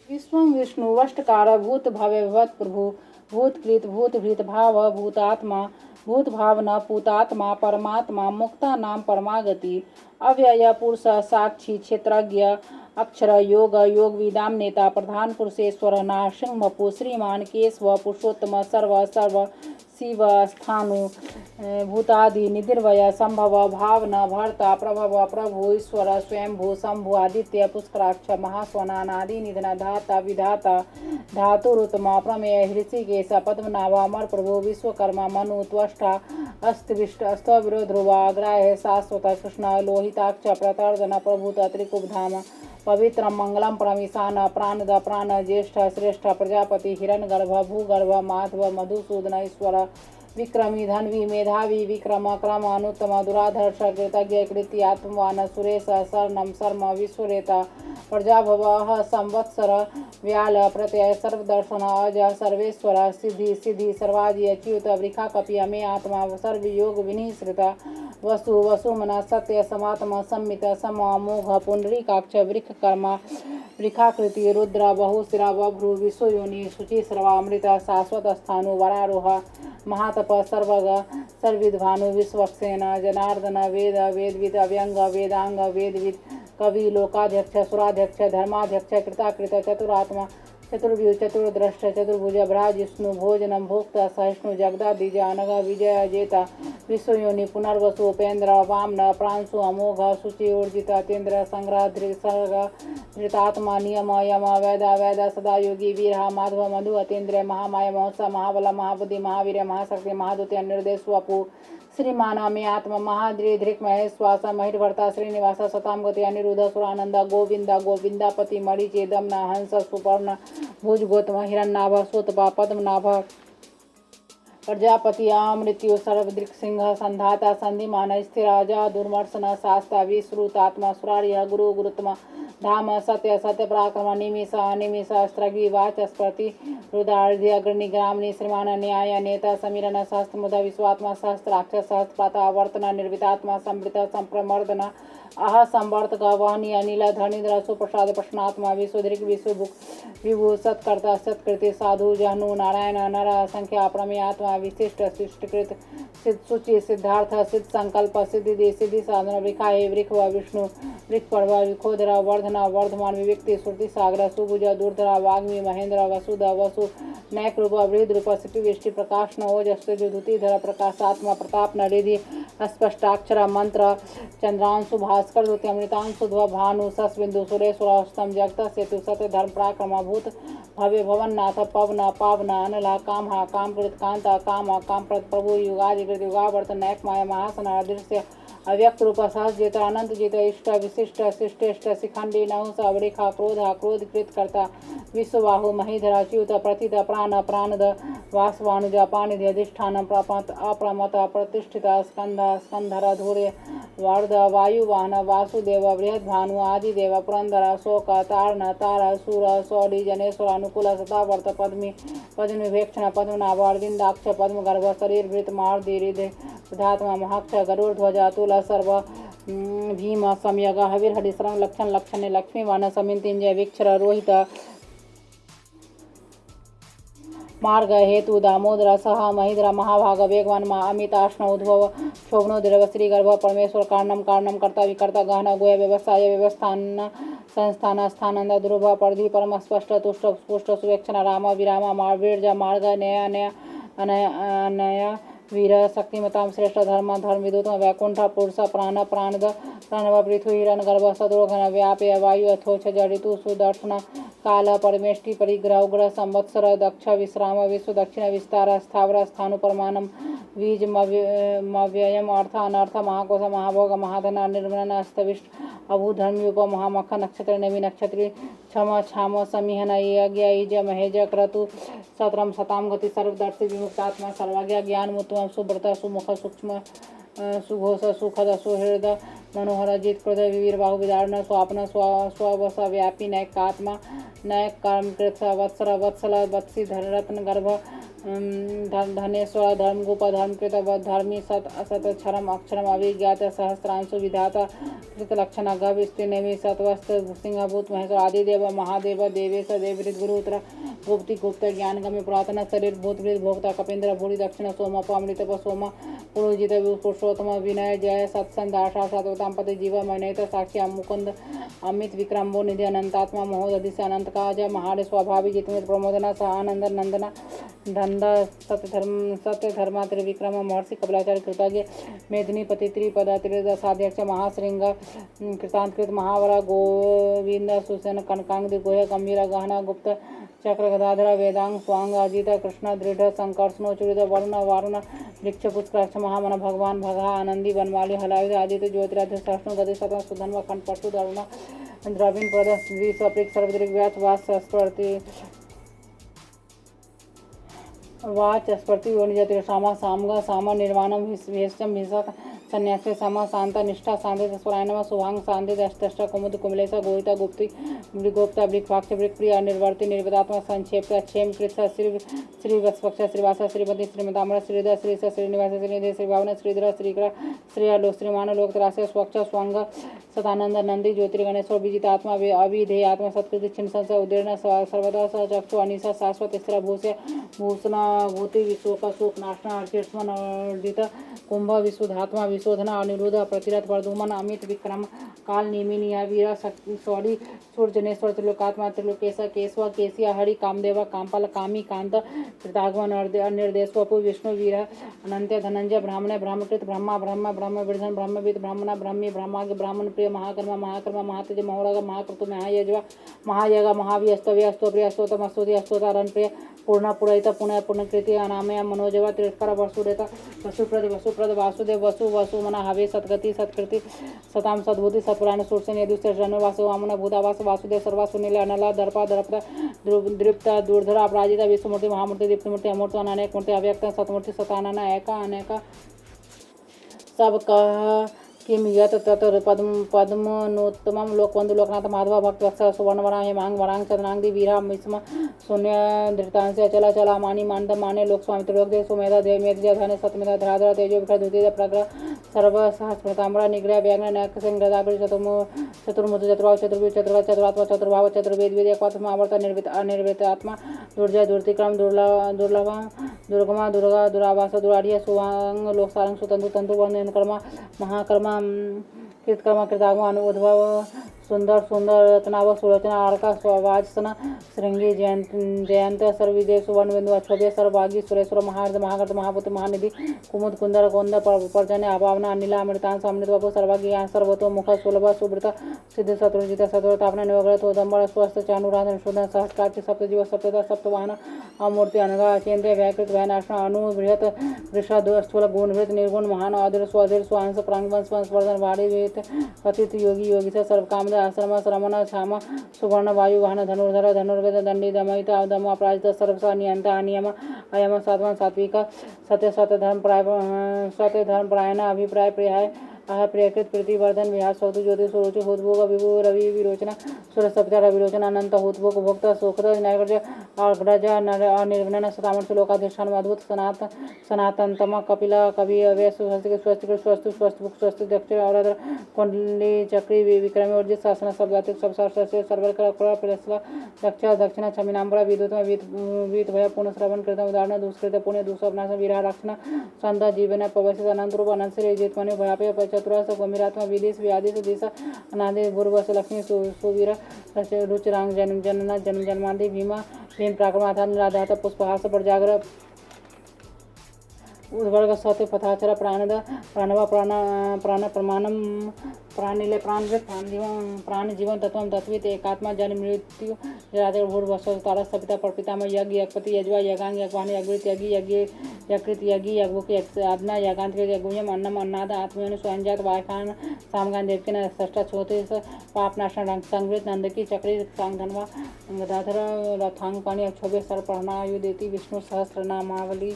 विश्वं विष्णुवष्टकार भूत भव्यभवत् प्रभु भूतकृत भूतभृत भाव भूतात्मा भूतभावना पूतात्मा परमात्मा मुक्तानां परमागति अव्यय पुरुष साक्षी क्षेत्रज्ञ अक्षर योग योग विदाम नेता प्रधान पुरुषेश्वर नारसिंह वपु श्रीमान केशव पुरुषोत्तम सर्व सर्व शिव स्थानु भूतादि निधिर्वय संभव भावना भर्ता प्रभव प्रभु ईश्वर स्वयंभू शंभु आदित्य पुष्कराक्ष महास्वनादि निधन धाता विधाता धातुरुतमा प्रमेय हृषिकेश पद्मनाभ अमर प्रभु विश्वकर्मा मनु त्वष्टा अस्तिविष्ट अस्तविरो ध्रुवा ग्राह्य शाश्वत कृष्ण लोहिताक्ष प्रतर्दन प्रभुत त्रिकुब्धाम पवित्र मंगलम परमीशान प्राणद प्राण ज्येष्ठ श्रेष्ठ प्रजापति हिरण्यगर्भ भूगर्भ माधव मधुसूदन ईश्वर विक्रमी धन्वी मेधावी विक्रम क्रम अनुत्तम दुराधर्ष कृतज्ञ कृति आत्मवान सुरेश शरणम शर्म विश्वरेता प्रजाभव संवत्सर व्याल प्रत्यय सर्वदर्शन अज सर्वेश्वर सिद्धि सिद्धि सर्वाजी अच्युत वृखा कपि अमे आत्मा सर्वयोग विनिश्रिता वसु वसुमना सत्य समात्मा सम्मित समोघ पुंडरीकाक्ष वृख कर्मा वृखाकृति रुद्र बहुशिरा बभ्रु विश्वयोनि शुचि सर्वामृत शाश्वत स्थानु वरारोह महातप सर्वग सर्विद्भानु विश्वक्सेन जनार्दन वेद वेदविद अव्यंग वेदांग वेदविद कवि लोकाध्यक्ष सुराध्यक्ष धर्माध्यक्ष कृताकृत चतुरात्मा चतुर्व्यू चतुर्द्रष्ट चतुर्भुज भ्राजिष्णु भोजनम भोक्ता सहिष्णु जगदादिज अनग विजय जेता विश्वयोनि पुनर्वसु उपेन्द्र वामन प्रांशु अमोघ शुचि ऊर्जित अतीन्द्र संग्रह धृतात्मा नियम यम वेद वेद सदा योगी वीर माधव मधु अतीन्द्र महामाय महोत्सव महाबल महाबुद्धि महावीर महाशक्ति महादुति निर्देश वपु श्रीमानामी आत्मा महाद्रिधृक महेश्वास महिर्भर्ता श्रीनिवास सतामगति अनिरुद्ध सुरानंद गोविंद गोविंदापति मरीचि दमन हंस सुपर्ण भुज गौतम हिरण्यनाभ सोतपा पद्मनाभ प्रजापति मृत्यु सर्वदृक् सिंह संधाता संधिमान स्थिराजा दुर्मर्शन शास्ता विश्रुतात्मा सुरार्य गुरु गुरुत्म धाम सत्य सत्य पराक्रम निमिष अनिमिष स्त्रगी वाचस्पति रुदार्ध्य अग्रणी ग्रामणी श्रीमान न्याय नेता समीरण सहस्त्र मुदा विश्वात्मा सहस्त्राक्ष सहस्त्रपाता वर्तन निर्वितात्मा समृत संप्रमर्दन अह संवर्तक वहनी अनिल धरणीधर सुप्रसाद प्रश्नात्मा विश्वधृक विश्वभुक विभु सत्कर्ता सत्कृति साधु जहनु नारायण नर संख्या प्रमेयात्मा विशिष्ट शिष्टकृत सिद्ध सूचि सिद्धार्थ सिद्ध संकल्प सिद्धि सिद्धि साधन वृखा हे वृख व विष्णु वृख पर्व विखोधरा वर्धना वर्धमान विव्यक्ति श्रुति सागर सुभुज दूरधरा वाग्मी महेंद्र वसुध वसु नैक रूप वृद्ध रूप सिपि वृष्टि प्रकाश न ओजस् धुतिधर प्रकाशात्मा प्रताप नरिधि अस्पष्टाक्षर मंत्र चंद्रांशु भास्कर ज्योति अमृतांशु ध्व भानु सस्बिंदु सुरेश्वरस्तम जगत सेतु सत्य धर्म पराक्रम भूत भव्य भवननाथ पवन पावन अनला काम कृत कांता काम प्रत प्रभु युगादिकृत युगावर्त नैक माया महासन अदृश्य अव्यक्त रूप सहज जेत अनंत जित इष्ट विशिष्ट शिष्टेष्ट शिखंडी नहुस अवरेखा क्रोध कृत कर्ता विश्वबाहु महीधरा च्युत प्रथित प्राण प्राणद वासवानुज पाणिधि अधिष्ठान अप्रमत प्रतिष्ठित स्कंधर धूर्य वार्ध वायुवाहन वासुदेव बृहद्भानु आदिदेव पुरंदर शोक तारण तार सूर सौरी जनेश्वर अनुकूल सतावर्त पद्मविभेक्षण पद्मनाभ अरविंदाक्ष पद्मगर्भ शरीरभृत मार्दि हृदय धात्मा महाक्ष गरुड़ध्वज अतुल सर्व भीम सम्यग हविर्हरिश्रम लक्षण लक्षण लक्ष्मीवान समितिंजय वीक्षर रोहित मार्ग हेतु दामोदर सह महिद्र महाभाग वेगवान अमिताष्ण उद्भव शोभनोद्रव श्रीगर्भ परमेश्वर कारणम कर्ता विकर्ता गहन गोय व्यवस्थाय व्यवस्थान संस्थान स्थानंद ध्रुव परिधि परम स्पष्ट तुष्ट पुष्ट सुवेक्षण राम विराम वीर्ज मार्ग नय अनय वीर शक्तिमतां श्रेष्ठ धर्म धर्मविदुत वैकुंठ पुरुष प्राण प्राणद प्रणव पृथु हिरण गर्भ सदोघन व्यापय वायु अथोच जड़ितु सुदर्शन काल परमेष्टि परिग्रह उग्र संवत्सर दक्ष विश्राम विश्व दक्षिण विस्तार स्थावर स्थानु परमाणम बीज मव्ययम अर्थ अनर्थ महाकोश महाभोग महाधन निर्मलन अस्तविष्ट अभू धर्मयुप महामख नक्षत्र नवी नक्षत्री क्षम छाम समिहन यज्ञ ईज महेज क्रतु सत्रम सताम गति सर्वदर्शी विमुक्तात्मा सर्वज्ञ ज्ञान मुत्तम सुब्रत सुमुख सूक्ष्म सुघोष सुखद सुहृद मनोहर अजित क्रोध वीर बाहु विदारण स्वापन स्ववश व्यापी नैकात्मा नैक कर्मकृत वत्सर वत्सल वत्सी रत्न गर्भ धनेश्वर धर्मगोप धर्मकृत धर्मी सत असत क्षरम अक्षरम अभिज्ञात सहस्रांशु विधाता कृतलक्षण गभ स्त्रीनेमि सतवस्त सिंहभूत महेश्वर आदिदेव महादेव देवेश देवृत गुरुत्र गुप्ति गुप्त ज्ञानगम्य पुरातन शरीर भूतवृत भोक्ता कपेन्द्र भूरि दक्षिण सोम अमृत सोम पुरोजित पुरुषोत्तम विनय जय सत्संद आशा सतवताम पति जीव मनयत साक्षी मुकुंद अमित विक्रम्बो निधि अनंतात्मा महोदधि से अनंत काज महारे स्वाभाविक जितमित प्रमोदना स आनंद नंदना धंधा सत्य धर्मा त्रिविक्रम महर्षि कपिलाचार्य कृतज्ञ मेदिनी पति त्रिपदा त्रिदशाध्यक्ष महाश्रृंग कृतांतकृत महावरा गोविंद सुसेन कनकांग गोह गंभीर गहना गुप्त चक्र गदाधर वेदांग स्वांग अजित कृष्ण दृढ़ संकर्षण चूड़ित वर्ण वारुण वृक्ष पुष्कर महामन भगवान भगा आनंदी बनमाली हलायुध आदित्य ज्योतिराध्य सहस्र गति सतम सुधन्व खंड पशु धर्म द्रविण प्रद श्री सप्रिक सर्वद्रिक व्यास वास स्पर्ति वाच स्पर्ति योनिजति सामा सामगा सामा निर्वाणम भेषम भिषक संन्यासे समा शांता निष्ठा शांति स्वरायनम सुभांग शांति दष्ट कुमुद कुमलेश गोहिता गुप्ति गोप्ता वृक्षाक्ष वृक्ष प्रिय निर्वर्ति निर्वदात्मा संक्षेप क्षेम कृत श्री वत्सपक्ष श्रीवास श्रीमती श्रीमताम्र श्रीधर श्री श्रीनिवास श्रीनिधि श्री भावना श्रीधर श्रीकर श्री श्रीमान लोकत्रास स्वच्छ स्वंग सदानंद नंदी ज्योतिर्गणेश्वर विजितात्मा अभिधेय आत्मा सत्कृति छिन्न संशय उदीर्ण सर्वदा चक्षु अनिशा शाश्वत स्थिर भूषे भूषण भूति विश्व शोक नाशना अर्चिस्मन अर्जित कुंभ विशुद्धात्मा विशोधना अनिरुद्ध प्रतिरथ वर्धुमन अमित विक्रम काल निमिनिया वीर सौरी सूर्यजनेश्वर त्रिलोकात्मा त्रिलोकेश केशव केशिया हरि कामदेव कामपाल कामी कांत कृतागमन निर्देश वपु विष्णु वीर अनंत धनंजय ब्राह्मण ब्रह्मकृत ब्रह्मा ब्रह्म ब्रह्म विर्धन ब्रह्मविद ब्राह्मण ब्रह्मी ब्रह्माग्य ब्राह्मण प्रिय महाकर्म महाकर्म महातेज महोरग महाक्रतु महायज्वा महायग महावीस्तव्य स्तोप्रिय स्तोतम स्तुति स्तोतारण प्रिय पूर्ण पुरहित पुण्य पुण्यकृति अनामय मनोजव तिरस्कार वसुदेत वसुप्रद वासुदेव वसु वसु मना हवे सतगति सत्कृति सताम सद्भूति सत्पुराण सूर्यन यदुष्टन वासु वामन भूतावास वासुदेव सर्वा सुनील अनला दर्पा दर्पता दृप्त दूरधर अपराजिता विश्वमूर्ति महामूर्ति दीप्तमूर्ति अमूर्ति अनेक मूर्ति अव्यक्त सतमूर्ति सतानन एका अनेका सब कह किम यत तत पद्मनोत्तमं लोकबंधु लोकनाथ माधव भक्त वत्सल सुवर्णवरा हेमांग वरांग चंद्रांग वीरा मिश्म शून्य धृतांश अचला चला मानी मानद माने लोक स्वामी त्रिलोक सुमेधा देव मेध धन सतमेधा धराधर तेजो विखर द्वितीय प्रग्रह सर्व सहस्रताम्रा निग्रह व्याघ्र नयक संग्रदाग्र चतुर्मुख चतुर्भाव चतुर्भुज चतुरात्मा चतुर्भाव चतुर्वेद वेद एकवात्मा आवर्त निर्वित अनिर्वित आत्मा दुर्जय दुर्तिक्रम दुर्लभ दुर्गमा दुर्गा दुरावास दुराढ़ सुवांग लोक सारंग सुतंतु तंतु वर्ण कर्मा महाकर्मा कृतकर्मा कृतागम अनुद्भव सुंदर सुंदर रत्नाव सुलोचना आर्का स्वावाचना श्रृंगी जयंत सर्वविजय सुवर्ण बिंदु अक्षोभ्य सर्वभागी सुरेश्वर महार्द महागत महापुत्र महानिधि कुमुद कुंदर कौंद पर्जन्य अभावना अनिला अमृतांश अमृत बाबू सर्वागी सर्वतो मुख सुलभ सुब्रत सिद्ध शत्रुजित शत्रुतापना निवग्रत उदम्बर स्वस्थ चानुराधन शोधन सहस्कार सप्तजीव सप्तदा सप्तवाहन अमूर्ति अनगा अचेन्द्रिय व्याकृत भयनाशन अनुबृहत वृषद स्थूल गुणभृत निर्गुण महान अधीर स्वाधीर स्वांश प्रांगवंश वंशवर्धन भारी वेद कथित योगी योगी से सर्वकाम आश्रम श्रमण क्षाम सुवर्ण वायु वाहन धनुर्धर धनुर्वेद दंडी दमयित दम अपराजित सर्वसा नियंत अनियम अयम सात्वन सात्विक सत्य सत्य धर्म परायण अभिप्राय प्रियाय प्रियकृत प्रतिवर्धन विहार सौतु ज्योति सुरुचि होतभोग विभु रवि विरोचना सुर सप्ताह विरोचन अनंत होतभोग भोक्त शोकत नैगज अग्रज अनिर्वनन सतामर्थ लोकाधिष्ठान अद्भुत सनातन तम कपिल कवि अव्य स्वस्तिक स्वस्तु स्वस्तुक स्वस्ति दक्षिण और कुंडली चक्री विक्रमी अर्जित शासन शब्दातिक सबसे सर्वर प्रसला दक्षिण क्षमिनाम्बरा विद्युत वीत भय पुण्य श्रवण कृत उदाहरण दुष्कृत पुण्य दुष्पनाश विराह रक्षण संध जीवन पवसित अनंत रूप अनंत श्री जितमणि भयापय चतुरास गंभीरात्मा विदेश व्यादेश दिश अनादि गुरुवश लक्ष्मी सुवीर रुचिरांग जन्म जनना जन्म जन्मादि भीम प्राक्रमाधान राधात पुष्पहास पर जागर उद्वर्ग सत्य पथाचर प्राणद प्राणव प्राण प्रमाणम प्राणिले प्राण जीवन तत्व तत्वित एकात्मा जन्म मृत्यु जराजर भूर वस्व तारा सपिता परपितामह यज्ञ यज्ञपति यज्वा यज्ञांग यज्वान यज्ञृत यज्ञ यज्ञ यकृत यज्ञ यज्ञुक आज्ञा यज्ञांतरिक यज्ञुयम अन्नम अन्नाद आत्मयन स्वयंजात वायखान सामगान देवकिन षष्ठ छोते पापनाशन संगृत नंदकी चक्री सांगधनवा गदाधर रथांग पाणी अक्षोभ्य सर प्रणायुदेति विष्णु सहस्र नामावली।